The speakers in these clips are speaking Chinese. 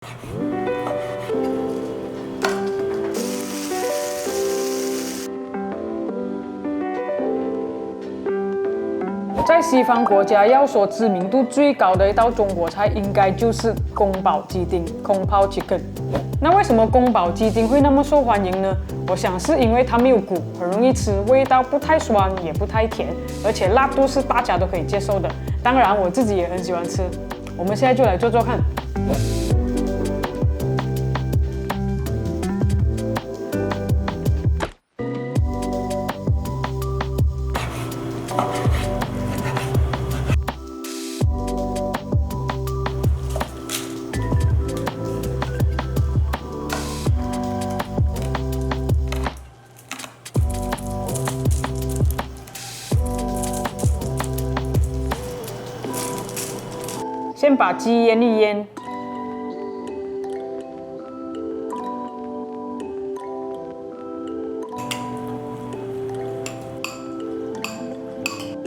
在西方国家，要说知名度最高的一道中国菜，应该就是宫保鸡丁 （Kung Pao Chicken）。那为什么宫保鸡丁会那么受欢迎呢？我想是因为它没有骨，很容易吃，味道不太酸也不太甜，而且辣度是大家都可以接受的。当然，我自己也很喜欢吃。我们现在就来做做看。先把鸡腌一腌，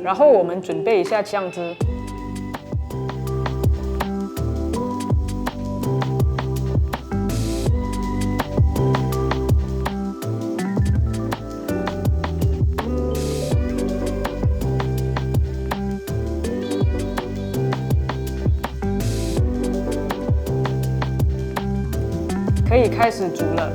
然后我们准备一下酱汁，可以开始煮了。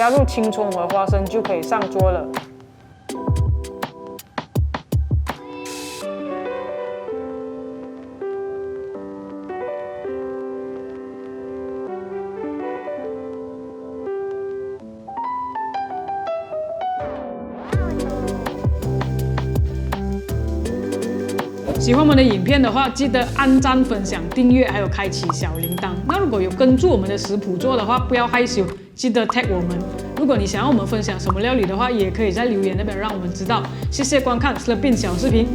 加入青葱和花生就可以上桌了。喜欢我们的影片的话，记得按赞、分享、订阅，还有开启小铃铛。那如果有跟住我们的食谱做的话，不要害羞，记得 tag 我们。如果你想要我们分享什么料理的话，也可以在留言那边让我们知道。谢谢观看 Slurpin 小视频。